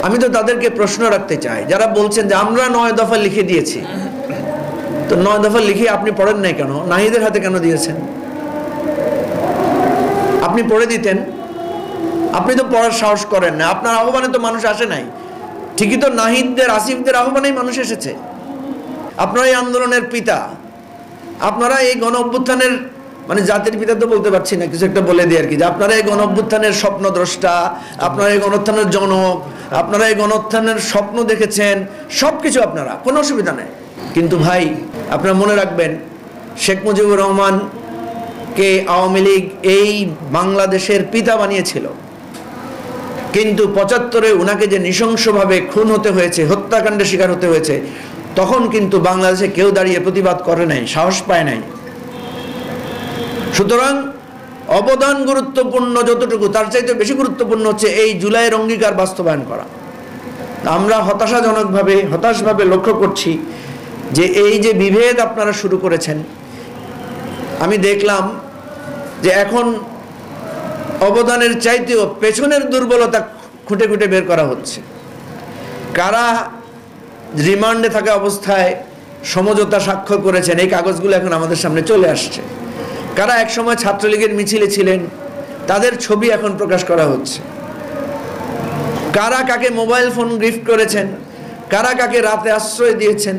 আমি তো তাদেরকে প্রশ্ন রাখতে চাই যারা বলছেন যে আমরা 9 দফা লিখে দিয়েছি, তো 9 দফা লিখে আপনি পড়েন নাই কেন? নাহিদের হাতে কেন দিয়েছেন? আপনি পড়ে দিতেন। আপনি তো পড়ার সাহস করেন না। আপনার আহ্বানে তো মানুষ আসে নাই। ঠিকই তো, নাহিদদের আসিফদের আহ্বানেই মানুষ এসেছে। আপনারা এই আন্দোলনের পিতা, আপনারা এই গণ অভ্যুত্থানের মানে জাতির পিতা তো বলতে পারছি না, কিছু একটা বলে দিই আর কি, যে আপনারা এই গণ অভ্যুত্থানের স্বপ্নদ্রষ্টা, আপনারা এই গণোত্থানের জনক, আপনারা এই গণোত্থানের স্বপ্ন দেখেছেন, সবকিছু আপনারা, কোনো অসুবিধা নেই। কিন্তু ভাই আপনারা মনে রাখবেন, শেখ মুজিবুর রহমানকে আওয়ামী লীগ এই বাংলাদেশের পিতা বানিয়েছিল, কিন্তু ৭৫-এ উনাকে যে নৃশংসভাবে খুন হতে হয়েছে, হত্যাকাণ্ডের শিকার হতে হয়েছে, তখন কিন্তু বাংলাদেশে কেউ দাঁড়িয়ে প্রতিবাদ করে নাই, সাহস পায় নাই। সুতরাং অবদান গুরুত্বপূর্ণ যতটুকু, তার চাইতে বেশি গুরুত্বপূর্ণ হচ্ছে এই জুলাইয়ের অঙ্গীকার বাস্তবায়ন করা। আমরা হতাশভাবে লক্ষ্য করছি যে এই যে বিভেদ আপনারা শুরু করেছেন, আমি দেখলাম যে এখন অবদানের চাইতেও পেছনের দুর্বলতা খুঁটে খুঁটে বের করা হচ্ছে। কারা রিমান্ডে থাকা অবস্থায় সমঝোতা স্বাক্ষর করেছেন, এই কাগজগুলো এখন আমাদের সামনে চলে আসছে। কারা একসময় ছাত্রলীগের মিছিলে ছিলেন, তাদের ছবি এখন প্রকাশ করা হচ্ছে। কারা কাকে মোবাইল ফোন গিফট করেছেন, কারা কাকে রাতে আশ্রয় দিয়েছেন,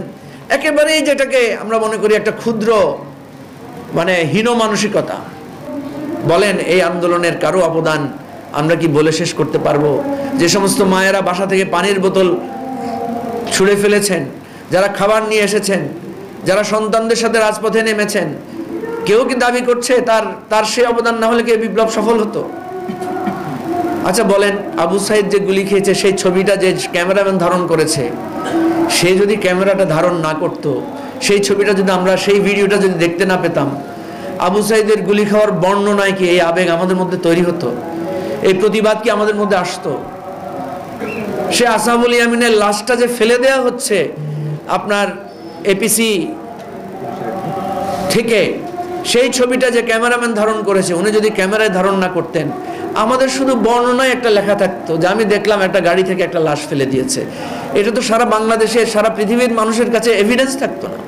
একেবারেই যেটাকে আমরা মনে করি একটা ক্ষুদ্র মানে হীন মানসিকতা। বলেন এই আন্দোলনের কারো অবদান আমরা কি বলে শেষ করতে পারবো? যে সমস্ত মায়েরা বাসা থেকে পানির বোতল ছুঁড়ে ফেলেছেন, যারা খাবার নিয়ে এসেছেন, যারা সন্তানদের সাথে রাজপথে নেমেছেন, কেউ কি দাবি করছে তার সেই অবদান না হলে কি বিপ্লব সফল হতো? আচ্ছা বলেন, আবু সাইদ যে গুলি খেয়েছে সেই ছবিটা যে ক্যামেরাম্যান ধারণ করেছে, সে যদি ক্যামেরাটা ধারণ না করত, সেই ছবিটা যদি আমরা, সেই ভিডিওটা যদি দেখতে না পেতাম, আবু সাইদের গুলি খাওয়ার বর্ণনায় কি এই আবেগ আমাদের মধ্যে তৈরি হতো? এই প্রতিবাদ কি আমাদের মধ্যে আসতো? সে আসাবুল ইয়ামিনের লাশটা যে ফেলে দেওয়া হচ্ছে আপনার এপিসি থেকে, সেই ছবিটা যে ক্যামেরাম্যান ধারণ করেছে, উনি যদি ক্যামেরায় ধারণ না করতেন, আমাদের শুধু বর্ণনায় একটা লেখা থাকতো যে আমি দেখলাম একটা গাড়ি থেকে একটা লাশ ফেলে দিয়েছে। এটা তো সারা বাংলাদেশের, সারা পৃথিবীর মানুষের কাছে এভিডেন্স থাকতো না।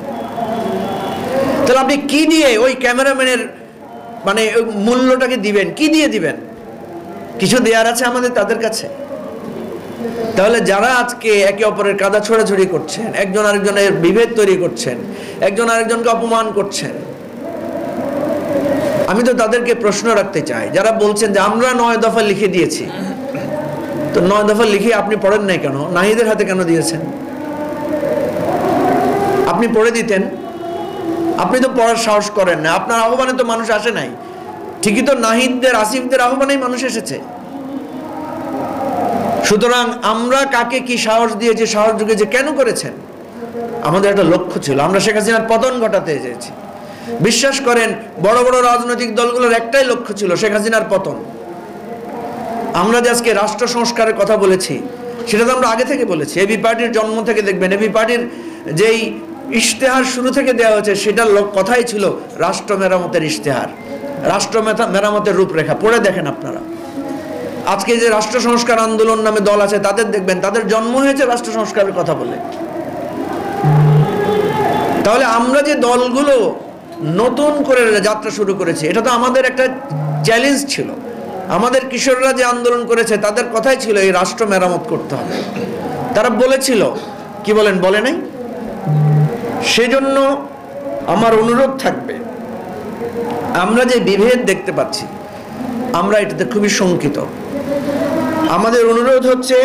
তাহলে আপনি কি দিয়ে ওই ক্যামেরাম্যানের মানে মূল্যটাকে দিবেন? কি দিয়ে দিবেন? কিছু দেয়ার আছে আমাদের তাদের কাছে? তাহলে যারা আজকে একে অপরের কাদা ছোড়াছড়ি করছেন, একজন আরেকজনের বিভেদ তৈরি করছেন, একজন আরেকজনকে অপমান করছেন, আমি তো তাদেরকে প্রশ্ন রাখতে চাই যারা বলছেন যে আমরা 9 দফা লিখে দিয়েছি, তো 9 দফা লিখে আপনি পড়েন নাই কেন? নাহিদের হাতে কেন দিয়েছেন? আপনি পড়ে দিতেন। আপনি তো পড়ার সাহস করেন না। আপনার আহ্বানে তো মানুষ আসে নাই। ঠিকই তো, নাহিদদের আসিফদের আহ্বানেই মানুষ এসেছে। সুতরাং আমরা কাকে কি সাহস দিয়েছি, সাহস যুগেছে, কেন করেছেন? আমাদের একটা লক্ষ্য ছিল, আমরা শেখ হাসিনার পতন ঘটাতে চেয়েছি। বিশ্বাস করেন, বড় বড় রাজনৈতিক দলগুলোর একটাই লক্ষ্য ছিল, শেখ হাসিনার পতন। আমরা যে আজকে রাষ্ট্র সংস্কারের কথা বলেছি, সেটা তো আমরা আগে থেকে বলেছি। এবি পার্টির জন্ম থেকে দেখবেন, এবি পার্টির যেই ইশতেহার শুরু থেকে দেওয়া হয়েছে, সেটার কথাই ছিল রাষ্ট্র মেরামতের ইশতেহার, রাষ্ট্র মেরামতের রূপরেখা। পড়ে দেখেন আপনারা। আজকে যে রাষ্ট্র সংস্কার আন্দোলন নামে দল আছে, তাদের দেখবেন তাদের জন্ম হয়েছে রাষ্ট্র সংস্কারের কথা বলে। তাহলে আমরা যে দলগুলো নতুন করে যাত্রা শুরু করেছি, এটা তো আমাদের একটা চ্যালেঞ্জ ছিল। আমাদের কিশোররা যে আন্দোলন করেছে, তাদের কথাই ছিল এই রাষ্ট্র মেরামত করতে হবে। তারা বলেছিল, কি বলেন, বলে নাই? সেজন্য আমার অনুরোধ থাকবে, আমরা যে বিভেদ দেখতে পাচ্ছি, আমরা এটাতে খুবই শঙ্কিত। আমাদের অনুরোধ হচ্ছে,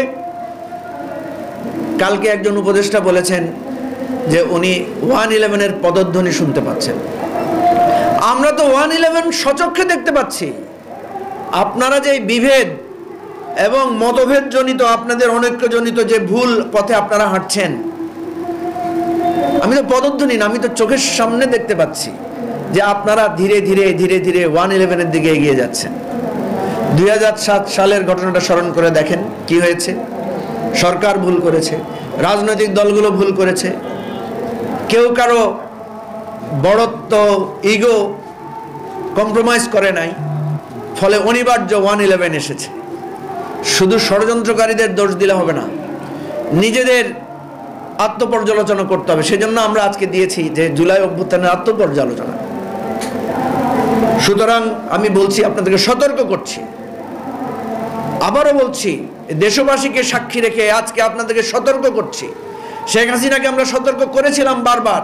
কালকে একজন উপদেষ্টা বলেছেন যে উনি 111-এর পদধ্বনি শুনতে পাচ্ছেন। আমরা তো 111 সচক্ষে দেখতে পাচ্ছি। আপনারা যে বিভেদ এবং মতভেদ জনিত, আপনাদের অনৈক্যজনিত যে ভুল পথে আপনারা হাঁটছেন, আমি তো পদধ্বনি না, আমি তো চোখের সামনে দেখতে পাচ্ছি যে আপনারা ধীরে ধীরে 111-এর দিকে এগিয়ে যাচ্ছেন। 2007 সালের ঘটনাটা স্মরণ করে দেখেন কি হয়েছে। সরকার ভুল করেছে, রাজনৈতিক দলগুলো ভুল করেছে, কেউ কারো বড়ত্ব, ইগো কম্প্রোমাইজ করে নাই, ফলে অনিবার্য 111 এসেছে। শুধু ষড়যন্ত্রকারীদের দোষ দিলে হবে না, নিজেদের আত্মপর্যালোচনা করতে হবে। সেজন্য আমরা আজকে দিয়েছি যে জুলাই অভ্যুত্থানের আত্মপর্যালোচনা। সুতরাং আমি বলছি, আপনাদেরকে সতর্ক করছি, আবারও বলছি, দেশবাসীকে সাক্ষী রেখে আজকে আপনাদেরকে সতর্ক করছি। শেখ হাসিনাকে আমরা সতর্ক করেছিলাম বারবার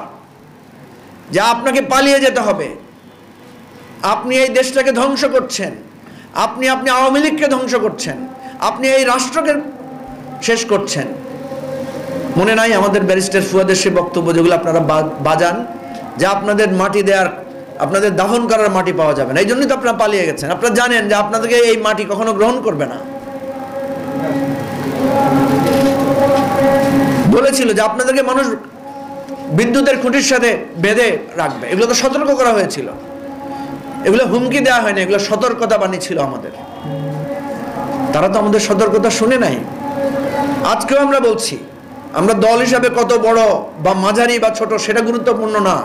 যে আপনাকে পালিয়ে যেতে হবে, আপনি এই দেশটাকে ধ্বংস করছেন, আপনি আওয়ামী লীগকে ধ্বংস করছেন, আপনি এই রাষ্ট্রকে শেষ করছেন। মনে নাই আমাদের ব্যারিস্টার ফুয়াদের সে বক্তব্য যেগুলো আপনারা বাজান, যে আপনাদের মাটি দেওয়ার, আপনাদের দাফন করার মাটি পাওয়া যাবে না, এই জন্যই তো আপনারা পালিয়ে গেছেন। আপনারা জানেন যে আপনাদেরকে এই মাটি কখনো গ্রহণ করবে না। বলেছিল যে আপনাদেরকে মানুষ বিদ্যুতের খুঁটির সাথে বেঁধে রাখবে, এগুলো তো সতর্ক করা হয়েছিল, এগুলো হুমকি দেওয়া হয়নি, এগুলো সতর্কতা বাণী ছিল আমাদের। তারা তো আমাদের সতর্কতা শুনে নাই। আজকেও আমরা বলছি, আমরা দল হিসাবে কত বড় বা মাঝারি বা ছোট সেটা গুরুত্বপূর্ণ না,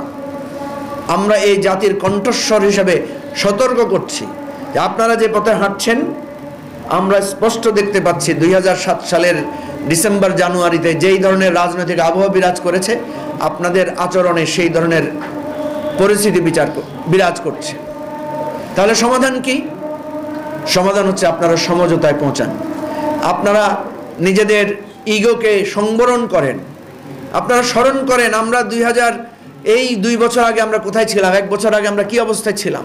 আমরা এই জাতির কণ্ঠস্বর হিসাবে সতর্ক করছি যে আপনারা যে পথে হাঁটছেন, আমরা স্পষ্ট দেখতে পাচ্ছি 2007 সালের ডিসেম্বর জানুয়ারিতে যেই ধরনের রাজনৈতিক আবহাওয়া বিরাজ করেছে, আপনাদের আচরণে সেই ধরনের পরিস্থিতি বিরাজ করছে। তাহলে সমাধান কি? সমাধান হচ্ছে আপনারা সমঝোতায় পৌঁছান, আপনারা নিজেদের ইগোকে সংবরণ করেন, আপনারা স্মরণ করেন আমরা 2 বছর আগে আমরা কোথায় ছিলাম, 1 বছর আগে আমরা কি অবস্থায় ছিলাম।